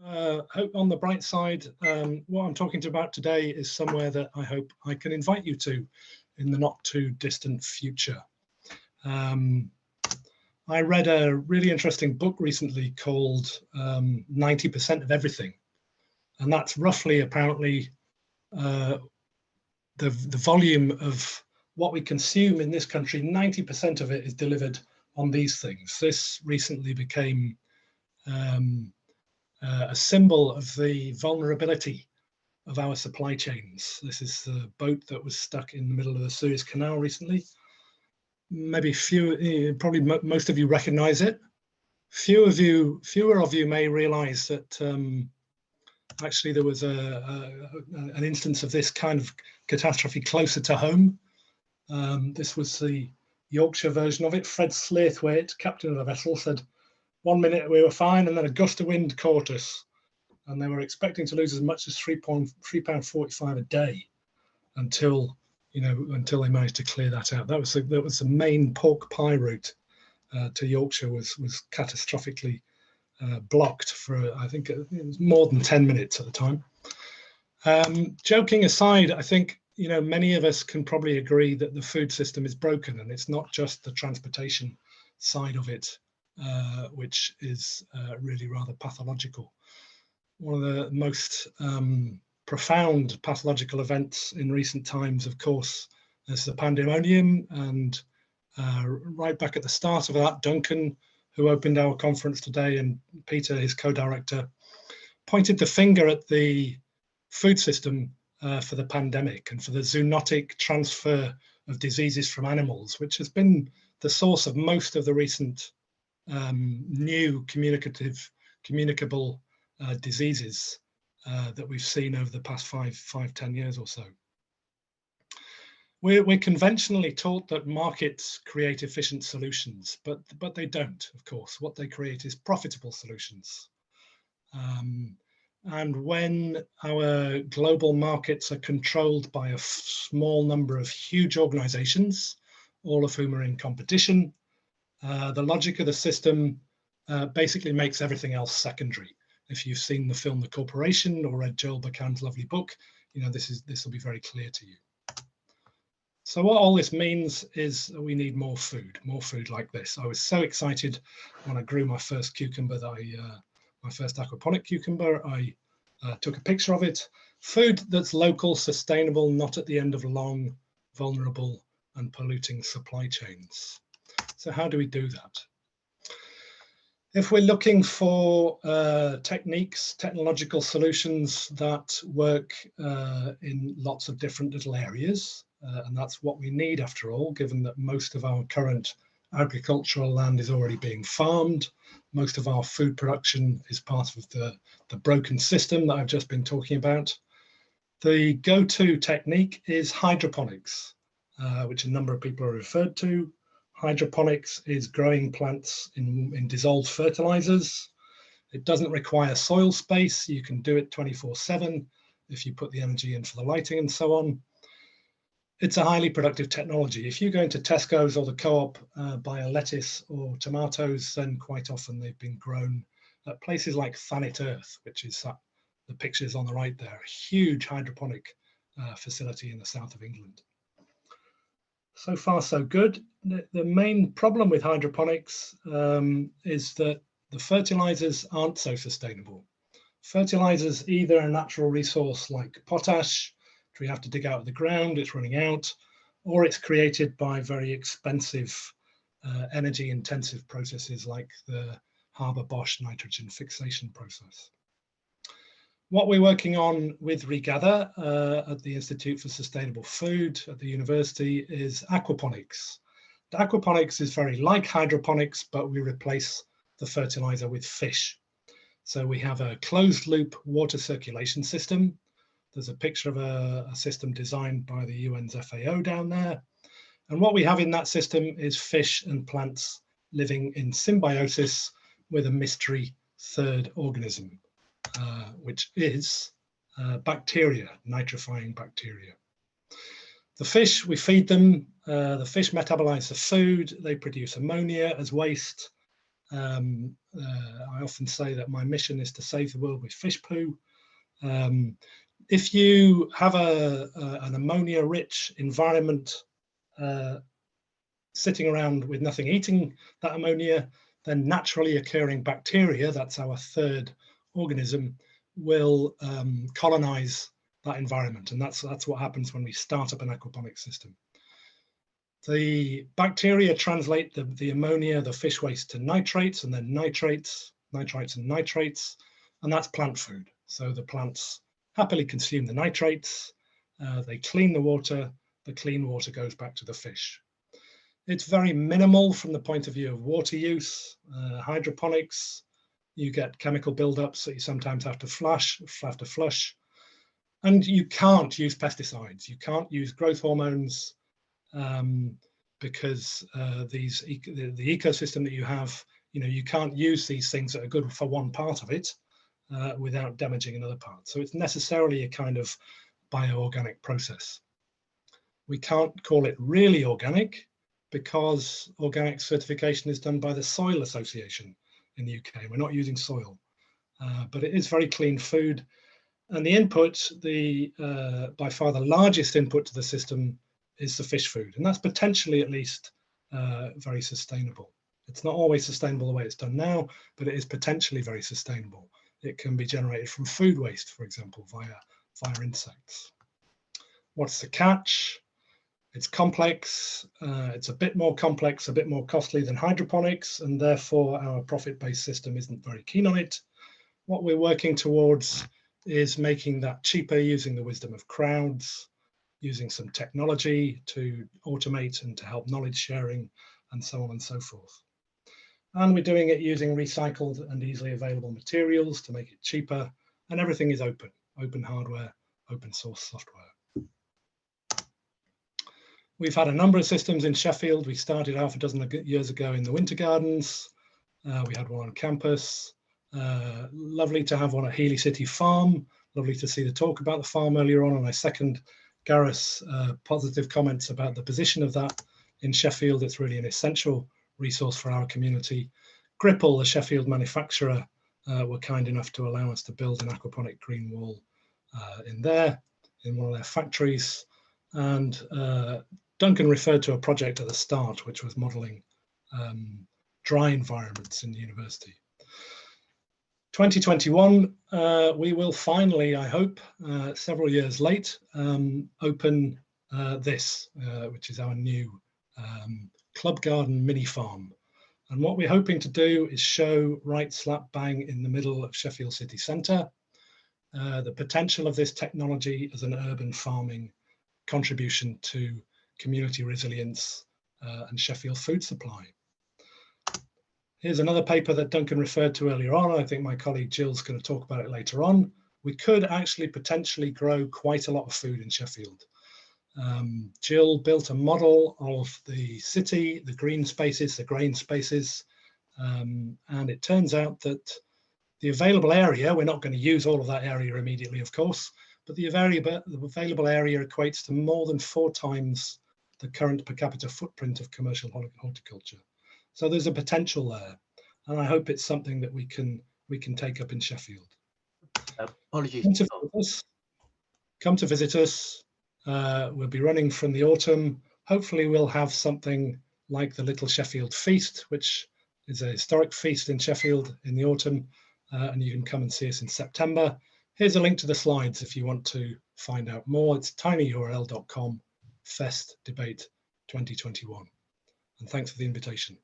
Hope on the bright side, what I'm talking about today is somewhere that I hope I can invite you to in the not too distant future. I read a really interesting book recently called 90% of Everything. And that's roughly, apparently, the volume of what we consume in this country. 90% of it is delivered on these things. This recently became a symbol of the vulnerability of our supply chains. This is the boat that was stuck in the middle of the Suez Canal recently. Maybe probably most of you recognize it. Fewer of you may realize that actually there was an instance of this kind of catastrophe closer to home. This was the Yorkshire version of it. Fred Slaithwaite, captain of the vessel, said, "1 minute we were fine, and then a gust of wind caught us, and they were expecting to lose as much as £3.45 a day until they managed to clear that out." That was the main pork pie route to Yorkshire was catastrophically blocked for, I think it was more than 10 minutes at the time. Joking aside, I think many of us can probably agree that the food system is broken, and it's not just the transportation side of it, which is really rather pathological. One of the most profound pathological events in recent times, of course, is the pandemonium, and right back at the start of that, Duncan, who opened our conference today, and Peter, his co-director, pointed the finger at the food system for the pandemic and for the zoonotic transfer of diseases from animals, which has been the source of most of the recent new communicable diseases that we've seen over the past 5-10 years or so. We're conventionally taught that markets create efficient solutions, but they don't, of course. What they create is profitable solutions. And when our global markets are controlled by a small number of huge organizations, all of whom are in competition, the logic of the system basically makes everything else secondary. If you've seen the film The Corporation or read Joel Bachan's lovely book, this will be very clear to you. So what all this means is that we need more food like this. I was so excited when I grew my first cucumber, my first aquaponic cucumber. I took a picture of it. Food that's local, sustainable, not at the end of long, vulnerable and polluting supply chains. So how do we do that? If we're looking for techniques, technological solutions that work in lots of different little areas, and that's what we need after all, given that most of our current agricultural land is already being farmed, most of our food production is part of the broken system that I've just been talking about. The go-to technique is hydroponics, which a number of people are referred to. Hydroponics is growing plants in dissolved fertilizers. It doesn't require soil space. You can do it 24/7 if you put the energy in for the lighting and so on. It's a highly productive technology. If you go into Tesco's or the Co-op, buy a lettuce or tomatoes, then quite often they've been grown at places like Thanet Earth, which is the pictures on the right there, a huge hydroponic facility in the south of England. So far, so good. The main problem with hydroponics is that the fertilizers aren't so sustainable. Fertilizers, either a natural resource like potash, which we have to dig out of the ground, it's running out, or it's created by very expensive energy intensive processes like the Haber-Bosch nitrogen fixation process. What we're working on with Regather at the Institute for Sustainable Food at the university is aquaponics. The aquaponics is very like hydroponics, but we replace the fertilizer with fish. So we have a closed loop water circulation system. There's a picture of a system designed by the UN's FAO down there. And what we have in that system is fish and plants living in symbiosis with a mystery third organism, which is bacteria, nitrifying bacteria. The fish, we feed them, the fish metabolize the food, they produce ammonia as waste. I often say that my mission is to save the world with fish poo. If you have an ammonia-rich environment sitting around with nothing eating that ammonia, then naturally occurring bacteria, that's our third organism, will colonize that environment. And that's what happens when we start up an aquaponic system. The bacteria translate the ammonia, the fish waste, to nitrates, and then nitrites and nitrates, and that's plant food. So the plants happily consume the nitrates, they clean the water clean water goes back to the fish. It's very minimal from the point of view of water use. Hydroponics, you get chemical buildups that you sometimes have to flush, and you can't use pesticides, you can't use growth hormones, because the ecosystem that you have, you can't use these things that are good for one part of it without damaging another part. So it's necessarily a kind of bioorganic process. We can't call it really organic because organic certification is done by the Soil Association in the UK. We're not using soil, but it is very clean food. And the input, by far the largest input to the system, is the fish food, and that's potentially at least very sustainable. It's not always sustainable the way it's done now, but it is potentially very sustainable. It can be generated from food waste, for example, via insects. What's the catch? It's complex. It's a bit more complex, a bit more costly than hydroponics, and therefore our profit-based system isn't very keen on it. What we're working towards is making that cheaper using the wisdom of crowds, using some technology to automate and to help knowledge sharing, and so on and so forth. And we're doing it using recycled and easily available materials to make it cheaper, and everything is open hardware, open source software. We've had a number of systems in Sheffield. We started half a dozen years ago in the winter gardens. We had one on campus. Lovely to have one at Healy City Farm. Lovely to see the talk about the farm earlier on, and I second Gareth's positive comments about the position of that in Sheffield. It's really an essential resource for our community. Gripple, the Sheffield manufacturer, were kind enough to allow us to build an aquaponic green wall in one of their factories. And Duncan referred to a project at the start, which was modelling dry environments in the university. 2021, we will finally, I hope, several years late, open this, which is our new club garden mini farm. And what we're hoping to do is show right slap bang in the middle of Sheffield city centre the potential of this technology as an urban farming contribution to community resilience and Sheffield food supply. Here's another paper that Duncan referred to earlier on. I think my colleague Jill's going to talk about it later on. We could actually potentially grow quite a lot of food in Sheffield. Jill built a model of the city, the green spaces, the grain spaces, and it turns out that the available area, we're not going to use all of that area immediately, of course, but the available area equates to more than 4 times the current per capita footprint of commercial horticulture. So there's a potential there, and I hope it's something that we can take up in Sheffield. Apologies. Come to visit us. We'll be running from the autumn. Hopefully we'll have something like the Little Sheffield Feast, which is a historic feast in Sheffield in the autumn, and you can come and see us in September. Here's a link to the slides if you want to find out more. It's tinyurl.com/festdebate 2021. And thanks for the invitation.